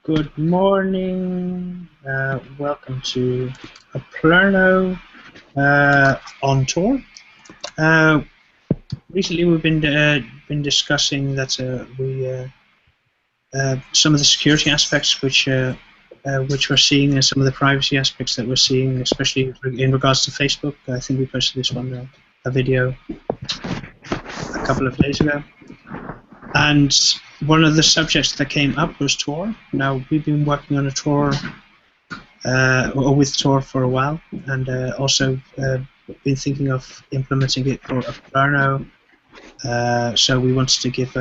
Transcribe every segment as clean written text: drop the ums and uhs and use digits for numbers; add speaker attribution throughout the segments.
Speaker 1: Good morning. Welcome to Oplerno On Tour. Recently, we've been discussing that some of the security aspects which we're seeing, and some of the privacy aspects that we're seeing, especially in regards to Facebook. I think we posted this one a video a couple of days ago. And one of the subjects that came up was Tor. Now, we've been working on a Tor, or with Tor for a while, and also been thinking of implementing it for Oplerno. So we wanted to give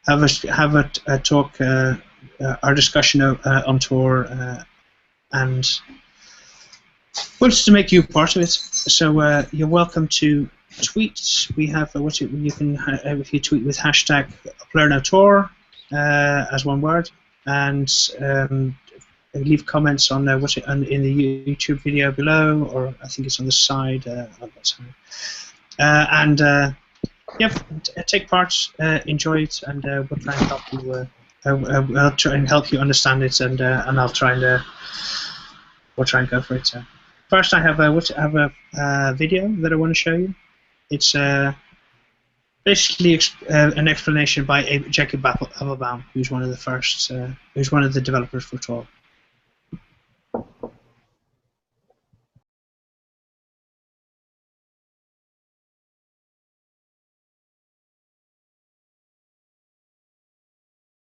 Speaker 1: have a talk, our discussion on Tor, and wanted to make you part of it. So you're welcome to tweet. We have you can if you tweet with hashtag Oplerno Tor as one word, and leave comments on in the YouTube video below, or I think it's on the side. Take part, enjoy it, and we'll try and help you. I'll try and help you understand it, and we'll try and go for it. First, I have a video that I want to show you. It's basically an explanation by Jacob Appelbaum, who's one of the who's one of the developers for Tor.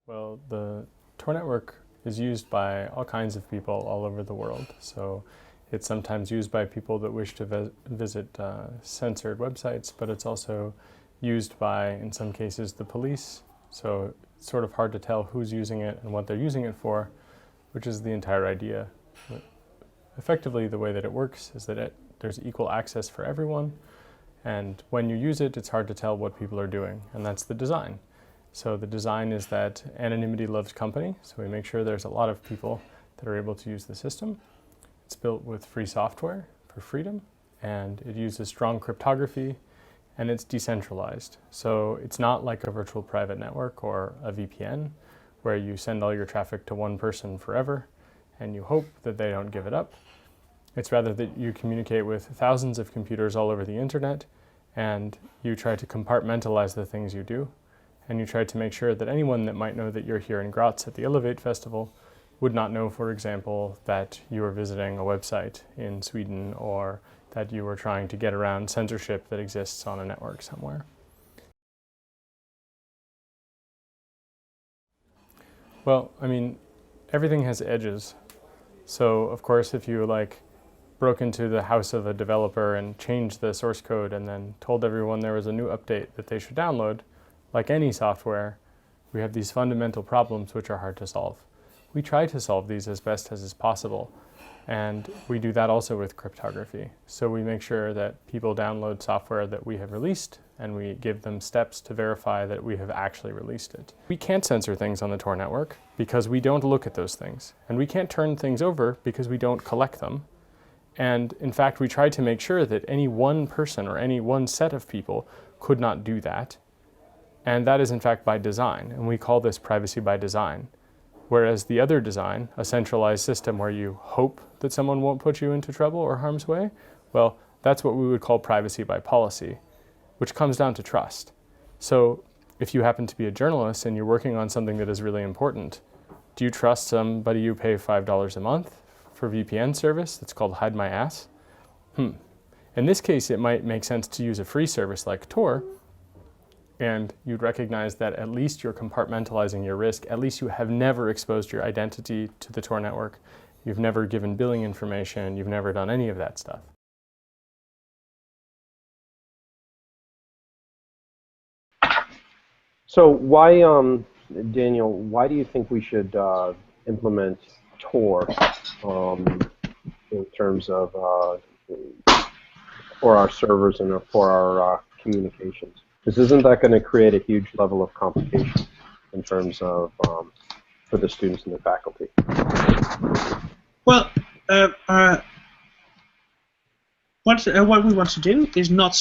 Speaker 2: Well, the Tor network is used by all kinds of people all over the world. So it's sometimes used by people that wish to visit censored websites, but it's also used by, in some cases, the police. So it's sort of hard to tell who's using it and what they're using it for, which is the entire idea. But effectively, the way that it works is that there's equal access for everyone, and when you use it, it's hard to tell what people are doing, and that's the design. So the design is that anonymity loves company, so we make sure there's a lot of people that are able to use the system. It's built with free software for freedom, and it uses strong cryptography, and it's decentralized. So it's not like a virtual private network or a VPN, where you send all your traffic to one person forever, and you hope that they don't give it up. It's rather that you communicate with thousands of computers all over the internet, and you try to compartmentalize the things you do, and you try to make sure that anyone that might know that you're here in Graz at the Elevate Festival would not know, for example, that you were visiting a website in Sweden, or that you were trying to get around censorship that exists on a network somewhere. Well, I mean, everything has edges. So, of course, if you broke into the house of a developer and changed the source code and then told everyone there was a new update that they should download, like any software, we have these fundamental problems which are hard to solve. We try to solve these as best as is possible, and we do that also with cryptography. So we make sure that people download software that we have released, and we give them steps to verify that we have actually released it. We can't censor things on the Tor network because we don't look at those things, and we can't turn things over because we don't collect them. And in fact, we try to make sure that any one person or any one set of people could not do that. And that is in fact by design, and we call this privacy by design. Whereas the other design, a centralized system where you hope that someone won't put you into trouble or harm's way, well, that's what we would call privacy by policy, which comes down to trust. So if you happen to be a journalist and you're working on something that is really important, do you trust somebody you pay $5 a month for VPN service that's called Hide My Ass? In this case, it might make sense to use a free service like Tor, and you'd recognize that at least you're compartmentalizing your risk. At least you have never exposed your identity to the Tor network. You've never given billing information. You've never done any of that stuff.
Speaker 3: So why, Daniel, why do you think we should implement Tor in terms of for our servers and for our communications? Because isn't that going to create a huge level of complication in terms of for the students and the faculty?
Speaker 1: Well, what we want to do is not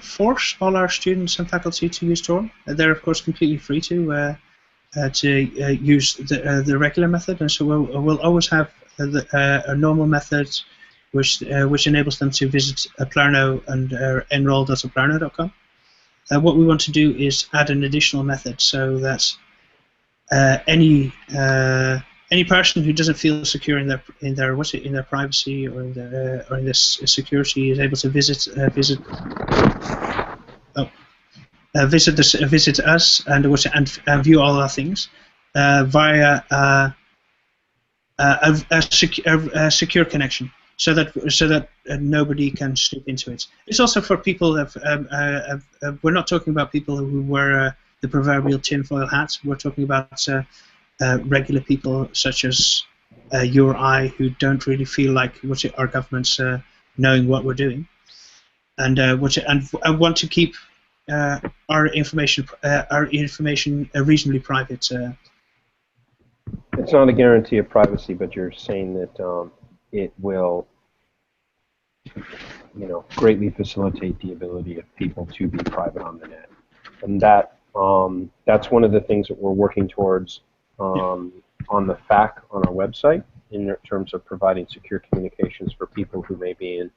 Speaker 1: force all our students and faculty to use Tor. They're of course completely free to. use the regular method, and so we'll always have a normal method which enables them to visit Oplerno and enroll.oplerno.com. What we want to do is add an additional method so that any person who doesn't feel secure in their privacy or in their security is able to visit us and view all our things via a secure connection, so that nobody can snoop into it. It's also for people. We're not talking about people who wear the proverbial tinfoil hat. We're talking about regular people such as you or I, who don't really feel like our government's knowing what we're doing, and want to keep our information reasonably private.
Speaker 3: It's not a guarantee of privacy, but you're saying that it will, greatly facilitate the ability of people to be private on the net, and that's one of the things that we're working towards on the FAQ on our website, in terms of providing secure communications for people who may be in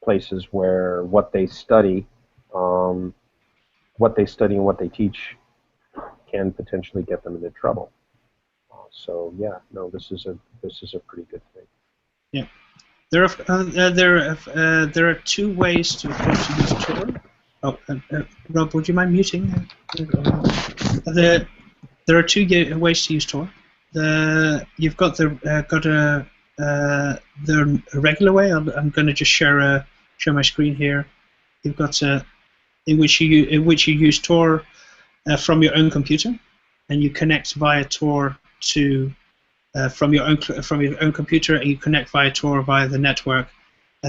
Speaker 3: places where what they study and what they teach can potentially get them into trouble. So yeah, no, this is a pretty good thing.
Speaker 1: Yeah, there are two ways to use Tor. Oh, Rob, would you mind muting? There are two ways to use Tor. You've got the regular way. I'm going to just share my screen here. You've got in which you use Tor from your own computer, and you connect via Tor to from your own computer, and you connect via Tor via the network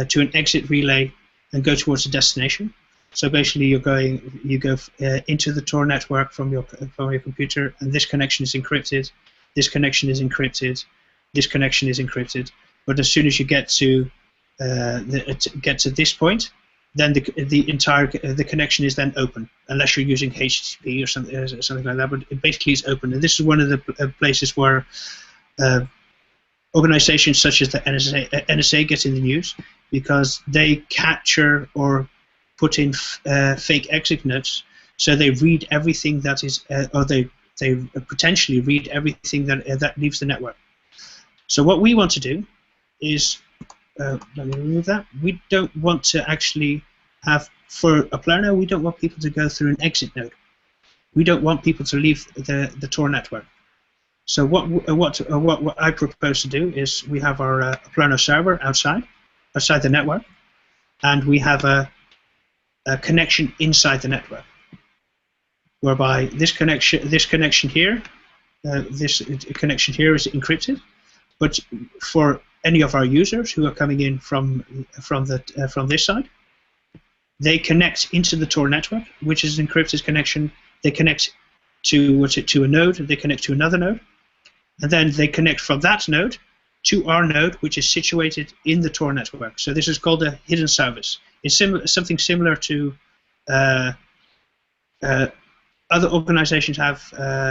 Speaker 1: to an exit relay and go towards a destination. So basically, you go into the Tor network from your computer, and this connection is encrypted. This connection is encrypted. This connection is encrypted. But as soon as you get to this point, then the connection is then open, unless you're using HTTP or something like that. But it basically is open, and this is one of the places where organizations such as the NSA get in the news, because they capture or put in fake exit notes, so they read everything that is, or they potentially read everything that leaves the network. So what we want to do is, let me remove that. We don't want to actually have, for Oplerno, we don't want people to go through an exit node. We don't want people to leave the Tor network. So what I propose to do is, we have our Oplerno server outside the network, and we have a connection inside the network, whereby this connection here is encrypted, but for any of our users who are coming in from this side, they connect into the Tor network, which is an encrypted connection. They connect to a node. They connect to another node, and then they connect from that node to our node, which is situated in the Tor network. So this is called a hidden service. It's something similar to other organizations have,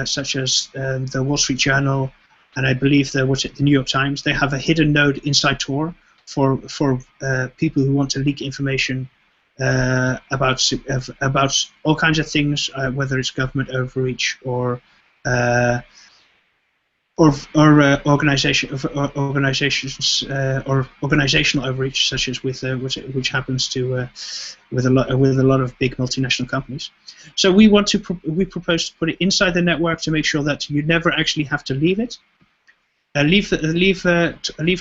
Speaker 1: such as the Wall Street Journal, and I believe the New York Times. They have a hidden node inside Tor for people who want to leak information about all kinds of things, whether it's government overreach or organizations or organizational overreach, such as which happens to with a lot of big multinational companies. So we propose to put it inside the network to make sure that you never actually have to leave it. Leave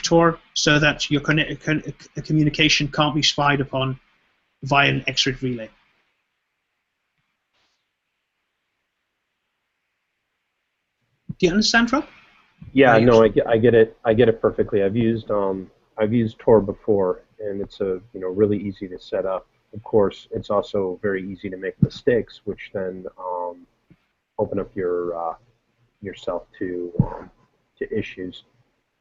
Speaker 1: Tor, so that your communication can't be spied upon via an exit relay. Do you understand, Rob?
Speaker 3: Yeah, no, I get it. I get it perfectly. I've used Tor before, and it's really easy to set up. Of course, it's also very easy to make mistakes, which then open up yourself to issues.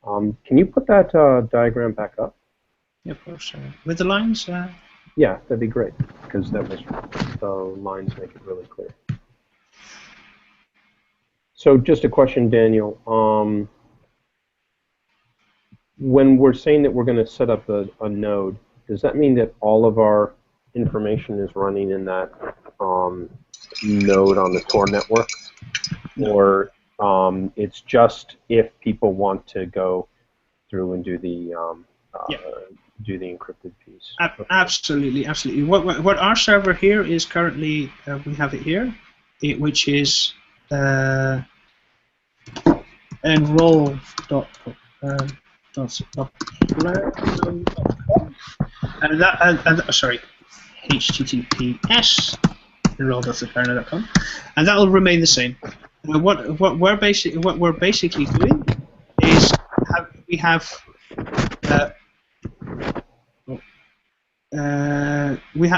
Speaker 3: Can you put that diagram back up?
Speaker 1: Yeah, of course. With the lines?
Speaker 3: Yeah, that'd be great, because the lines make it really clear. So just a question, Daniel. When we're saying that we're going to set up a node, does that mean that all of our information is running in that node on the Tor network?
Speaker 1: No.
Speaker 3: Or it's just if people want to go through and do the do the encrypted piece?
Speaker 1: Absolutely, absolutely. What our server here is currently, we have it here, which is enroll.com. And that, sorry, HTTPS enroll.oplerno.com, and that will remain the same. What we're basically doing is we have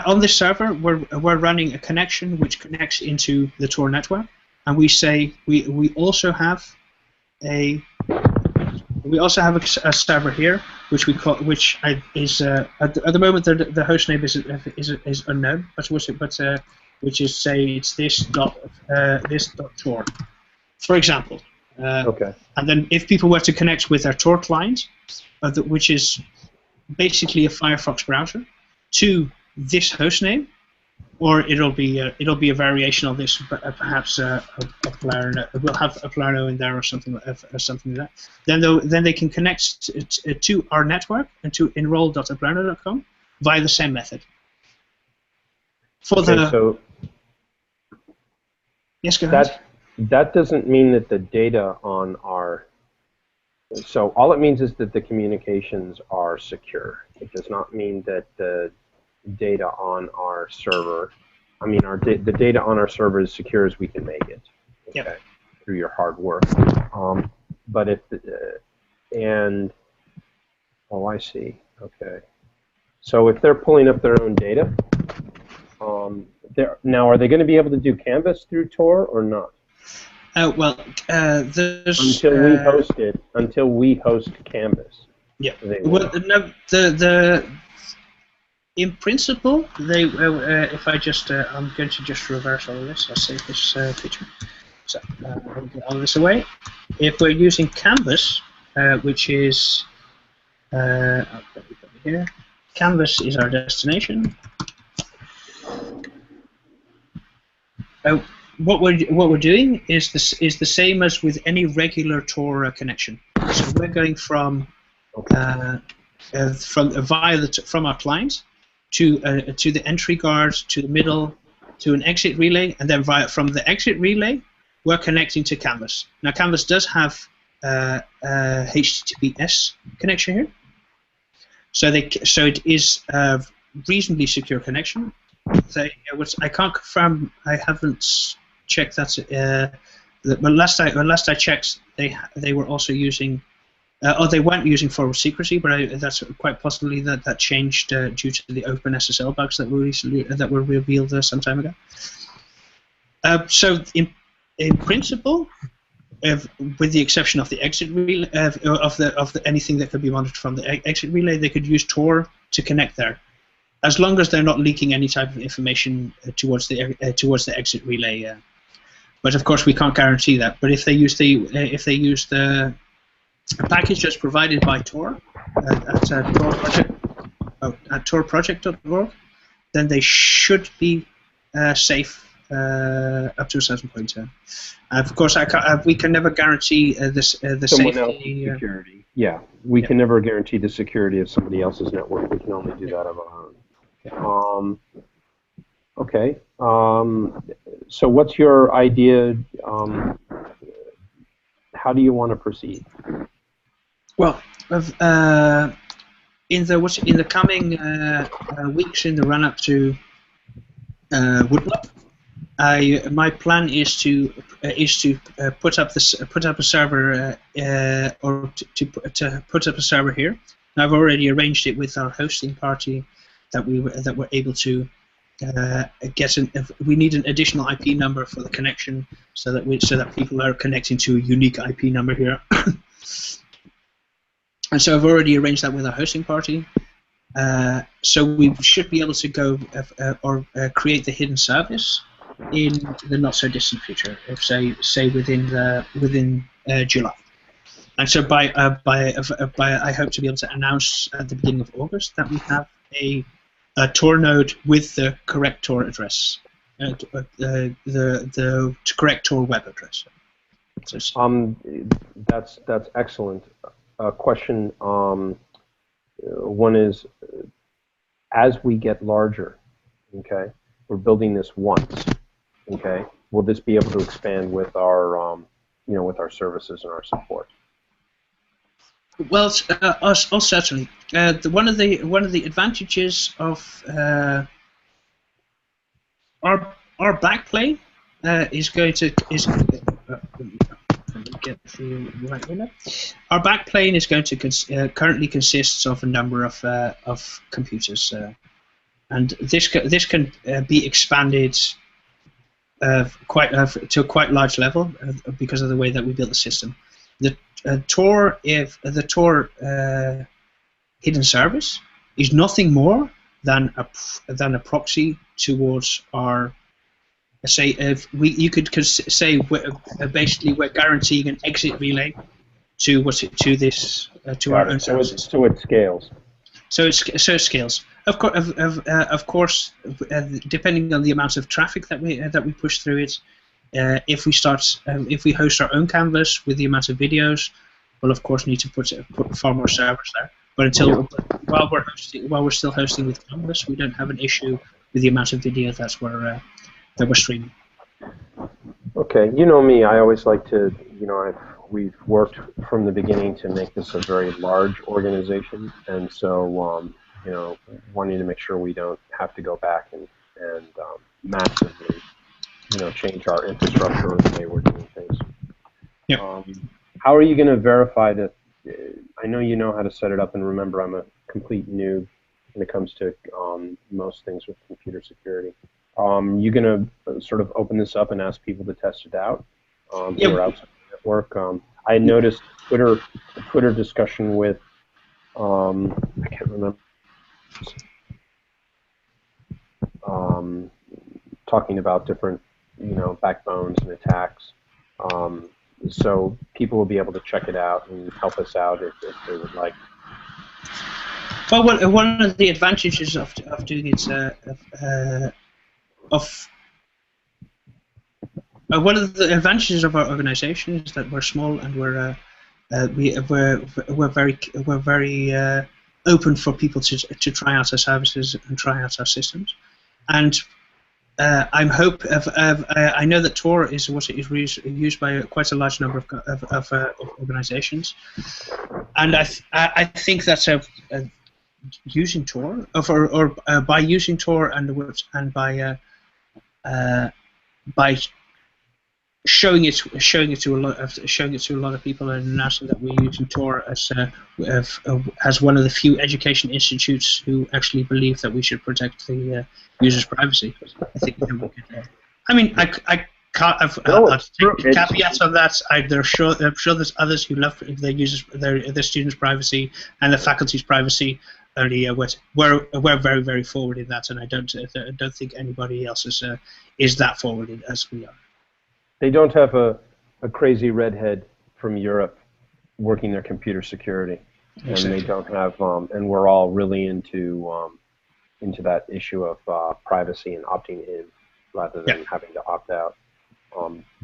Speaker 1: on this server we're running a connection which connects into the Tor network, and we say we also have a server here which we call is at the moment the host name is unknown, but which is say it's this dot Tor, for example.
Speaker 3: Okay.
Speaker 1: And then if people were to connect with their Tor client, which is basically a Firefox browser, to this host name, or it'll be a variation of this, perhaps Oplerno. We'll have Oplerno in there or something like that. Then they can connect to our network and to enroll.oplerno.com via the same method. Yes, go ahead.
Speaker 3: That doesn't mean that the data on our... So all it means is that the communications are secure. It does not mean that the data on our server, the data on our server is secure as we can make it, okay,
Speaker 1: yep,
Speaker 3: through your hard work. But if, oh, I see, okay. So if they're pulling up their own data, now are they going to be able to do Canvas through Tor or not?
Speaker 1: There's...
Speaker 3: Until we host Canvas.
Speaker 1: Yeah. Well, no, in principle, they. If I just, I'm going to just reverse all of this. I'll save this feature. So I'll get all this away. If we're using Canvas, which is, I'll put it here. Canvas is our destination. What we're doing is the same as with any regular Tor connection. So we're going from our client to the entry guard, to the middle, to an exit relay, and then from the exit relay we're connecting to Canvas. Now Canvas does have a HTTPS connection here, so it is a reasonably secure connection. I can't confirm. I haven't checked that. But last I checked, they were also using. They weren't using forward secrecy, but that's quite possibly that changed due to the OpenSSL bugs that were revealed some time ago. So in principle, with the exception of the exit relay, of anything that could be monitored from the exit relay, they could use Tor to connect there, as long as they're not leaking any type of information towards the exit relay. But of course, we can't guarantee that. But if they use the package that's provided by Tor at Tor Project at torproject.org, then they should be safe up to a certain point. Of course, we can never guarantee the safety.
Speaker 3: Security. Yeah, we can never guarantee the security of somebody else's network. We can only do that of our own. Okay. So what's your idea? How do you want to proceed?
Speaker 1: Well, in the coming weeks, in the run-up to Woodblock, my plan is to put up a server or to put up a server here. And I've already arranged it with our hosting party that we're able to get. We need an additional IP number for the connection, so that people are connecting to a unique IP number here. And so I've already arranged that with our hosting party. So we should be able to go or create the hidden service in the not so distant future, if say within July. And so by I hope to be able to announce at the beginning of August that we have a Tor node with the correct Tor address, the correct Tor web address. So,
Speaker 3: that's excellent. Question one is, as we get larger, okay, we're building this once, okay. Will this be able to expand with our with our services and our support?
Speaker 1: Well, certainly. One of the advantages of our backplane is going to get the right winner. Our backplane is going to currently consists of a number of computers, and this can be expanded to a quite large level because of the way that we built the system. The Tor hidden service is nothing more than a proxy towards our. Say you could say basically we're guaranteeing an exit relay to our own services.
Speaker 3: So it scales.
Speaker 1: So it scales. Of course, depending on the amount of traffic that we push through it. If we host our own canvas with the amount of videos, we'll of course need to put far more servers there. But while we're still hosting with canvas, we don't have an issue with the amount of video that we're streaming.
Speaker 3: Okay, you know me. I always like to, we've worked from the beginning to make this a very large organization, and so wanting to make sure we don't have to go back and massively change our infrastructure or the way we're doing things.
Speaker 1: Yeah.
Speaker 3: How are you going to verify that? I know you know how to set it up, and remember, I'm a complete noob when it comes to most things with computer security. You going to sort of open this up and ask people to test it out who are outside the network? I noticed a Twitter discussion with I can't remember. Talking about different backbones and attacks. So people will be able to check it out and help us out if they would like.
Speaker 1: Well, one of the advantages of doing it one of the advantages of our organization is that we're small and we're very open for people to try out our services and try out our systems. And I know that Tor is used by quite a large number of organizations, and I think that's using Tor or by using Tor and by showing it to a lot of people and announcing that we're using Tor as one of the few education institutes who actually believe that we should protect the user's privacy. I think that we could. I mean, I can't. I'll take caveats on that. I'm sure there's others who love their students' privacy and the faculty's privacy. Only we're very, very forward in that, and I don't think anybody else is that forward as we are.
Speaker 3: They don't have a crazy redhead from Europe working their computer security, exactly. And they don't have, and we're all really into that issue of privacy and opting in rather than having to opt out,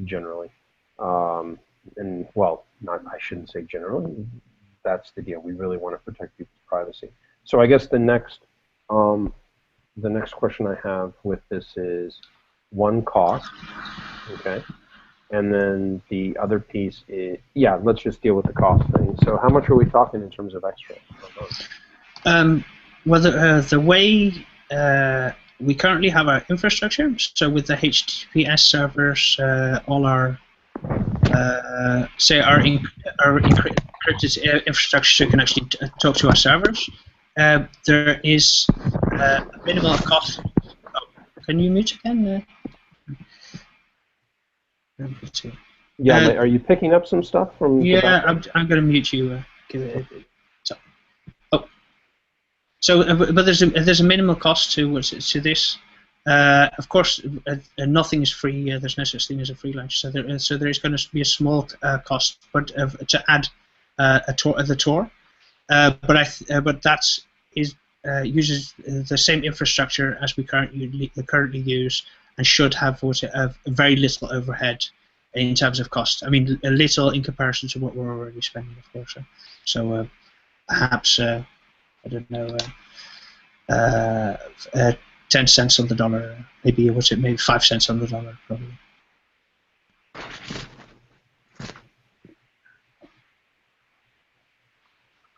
Speaker 3: generally. And well, I shouldn't say generally. That's the deal. We really want to protect people's privacy. So I guess the next question I have with this is one, cost, okay. And then the other piece is, let's just deal with the cost thing. So how much are we talking in terms of extra?
Speaker 1: Well, the way we currently have our infrastructure, so with the HTTPS servers, all our encrypted infrastructure can actually talk to our servers. There is a minimal cost. Oh, can you mute again?
Speaker 3: Are you picking up some stuff from?
Speaker 1: Yeah, I'm going to mute you. But there's a minimal cost to this. Of course, nothing is free. There's no such thing as a free lunch. So there is going to be a small cost, but to add the Tor. But that uses the same infrastructure as we currently use, and should have very little overhead in terms of cost. I mean, a little in comparison to what we're already spending, of course. So perhaps I don't know. 10 cents on the dollar, maybe 5 cents on the dollar, probably.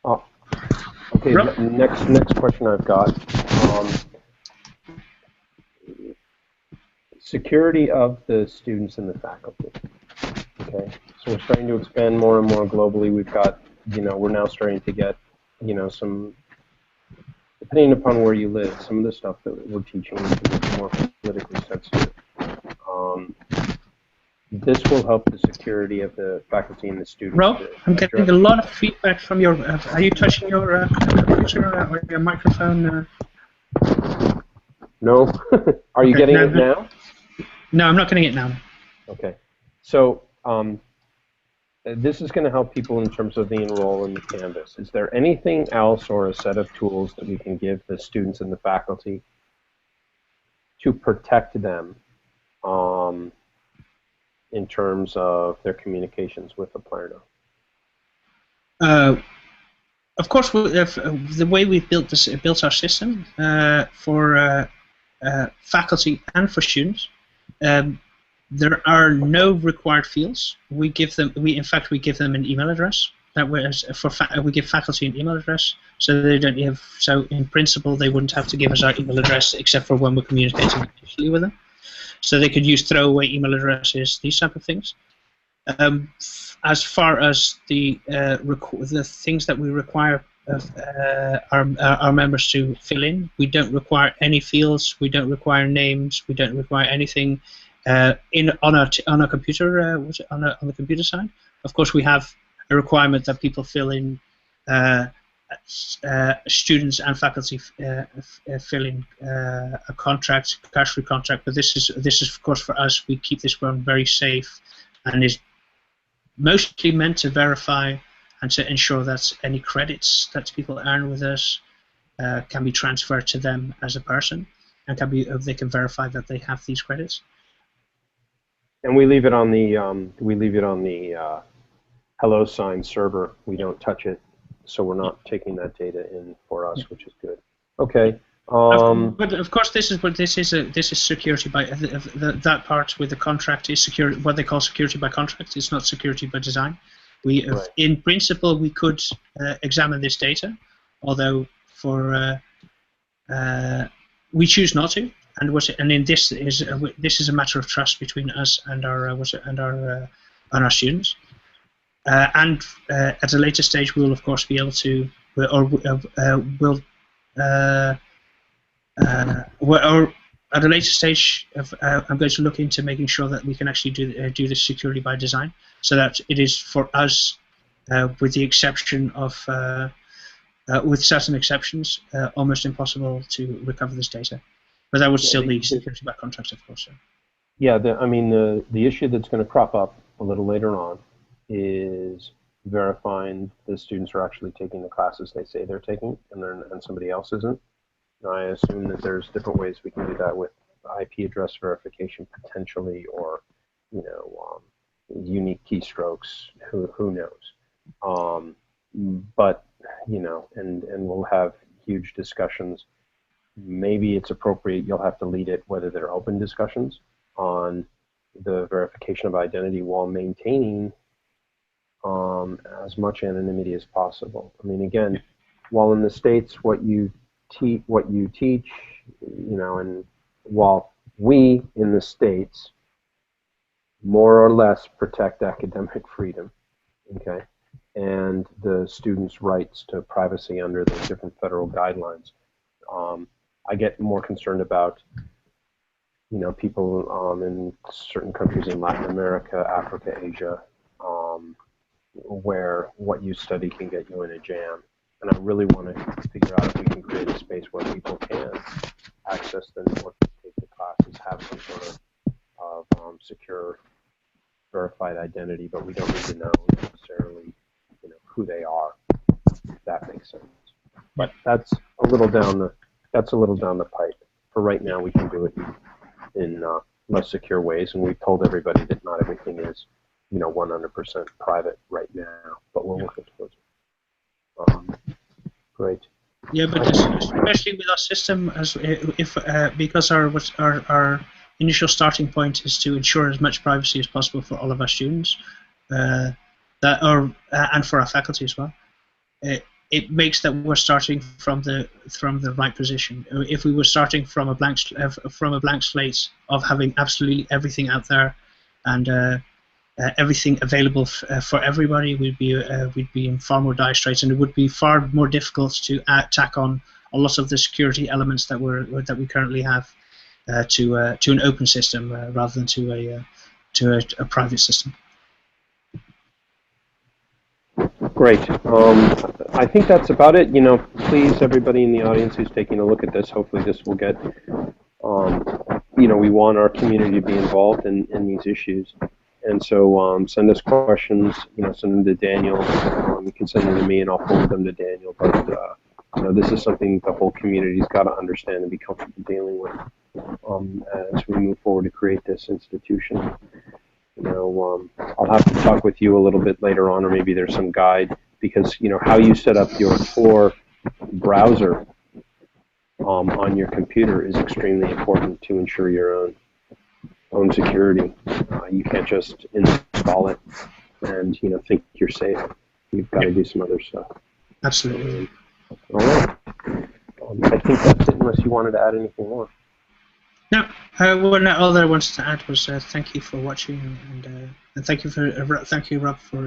Speaker 3: Oh, okay. Next question I've got. Security of the students and the faculty. Okay, so we're starting to expand more and more globally. We've got, we're now starting to get, some. Depending upon where you live, some of the stuff that we're teaching is more politically sensitive. This will help the security of the faculty and the students.
Speaker 1: Rob, I'm getting a lot of feedback from your. Are you touching your computer or your microphone?
Speaker 3: No. Are you getting it now?
Speaker 1: No, I'm not getting it now.
Speaker 3: Okay. So this is going to help people in terms of the enroll in the Canvas. Is there anything else or a set of tools that we can give the students and the faculty to protect them in terms of their communications with Oplerno?
Speaker 1: Of course, the way we've built our system for faculty and for students, there are no required fields. We give them an email address. That was we give faculty an email address, so they don't have. So in principle, they wouldn't have to give us our email address except for when we're communicating initially with them. So they could use throwaway email addresses, these type of things. As far as the things that we require our members to fill in, we don't require any fields. We don't require names. We don't require anything on a computer on the computer side. Of course, we have a requirement that people fill in. Students and faculty fill in a contract, cash-free contract. But this is of course for us. We keep this one very safe, and is mostly meant to verify and to ensure that any credits that people earn with us can be transferred to them as a person, and they can verify that they have these credits.
Speaker 3: And we leave it on the hello sign server. We don't touch it, so we're not taking that data in for us, which is good. Okay.
Speaker 1: But of course, this is security by that part with the contract is what they call security by contract. It's not security by design. Right. In principle, we could examine this data, although we choose not to. And in this is a matter of trust between us and our students. And at a later stage, we will of course be able to, or at a later stage, I'm going to look into making sure that we can actually do this security by design, so that it is for us, with the exception of, with certain exceptions, almost impossible to recover this data. But that would still be security by contract, of course. So.
Speaker 3: Yeah, the issue that's going to crop up a little later on is verifying the students are actually taking the classes they say they're taking, and somebody else isn't. And I assume that there's different ways we can do that with IP address verification potentially, or unique keystrokes. Who knows? But and we'll have huge discussions. Maybe it's appropriate, you'll have to lead it, whether they're open discussions on the verification of identity while maintaining as much anonymity as possible. I mean, again, while in the States what you teach, and while we in the States more or less protect academic freedom, okay, and the students' rights to privacy under the different federal guidelines, I get more concerned about, people in certain countries in Latin America, Africa, Asia, where what you study can get you in a jam. And I really want to figure out if we can create a space where people can access the network, take the class. have some sort of secure, verified identity, but we don't need to know necessarily, who they are. If that makes sense. But that's a little down the pipe. For right now, we can do it in less secure ways, and we've told everybody that not everything is, 100% private right now, but we're working towards it. Great.
Speaker 1: Yeah, but especially with our system, because our initial starting point is to ensure as much privacy as possible for all of our students, and for our faculty as well. It makes that we're starting from the right position. If we were starting from a blank slate of having absolutely everything out there and everything available for everybody, we'd be in far more dire straits, and it would be far more difficult to tack on a lot of the security elements that we currently have to an open system rather than to a private system.
Speaker 3: Great. I think that's about it. Please, everybody in the audience who's taking a look at this, hopefully this will get, we want our community to be involved in these issues. And so send us questions, send them to Daniel. You can send them to me and I'll forward them to Daniel. But this is something the whole community's got to understand and be comfortable dealing with as we move forward to create this institution. I'll have to talk with you a little bit later on, or maybe there's some guide, because how you set up your Tor browser on your computer is extremely important to ensure your own security. You can't just install it and think you're safe. You've got to do some other stuff.
Speaker 1: Absolutely.
Speaker 3: All right. I think that's it, unless you wanted to add anything more.
Speaker 1: No, all that I wanted to add was thank you for watching, and thank you, Rob, for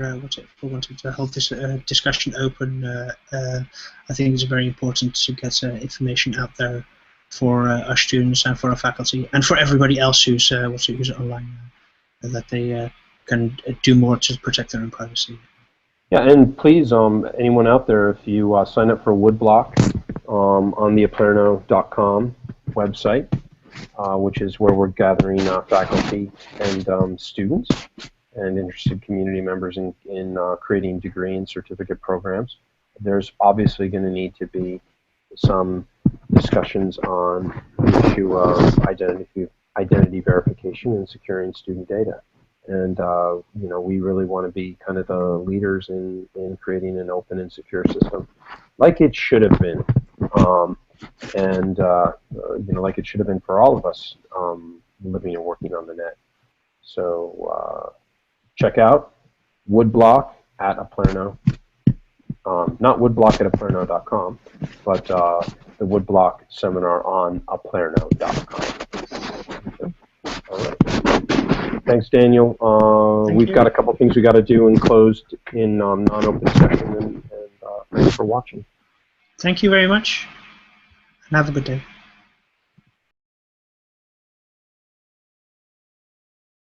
Speaker 1: wanting to hold this discussion open. I think it's very important to get information out there for our students and for our faculty and for everybody else who's online, that they can do more to protect their own privacy.
Speaker 3: Yeah, and please, anyone out there, if you sign up for Woodblock on the Oplerno.com website, which is where we're gathering faculty and students and interested community members in creating degree and certificate programs. There's obviously going to need to be some discussions on the issue of identity verification and securing student data. And we really want to be kind of the leaders in creating an open and secure system, like it should have been. Like it should have been for all of us living and working on the net. So check out Woodblock at Oplerno. Not Woodblock at Oplerno.com, but the Woodblock seminar on Oplerno.com. Okay. All right. Thanks, Daniel. We've got a couple things we got to do and closed in non-open session, and thanks for watching.
Speaker 1: Thank you very much, and have a good day.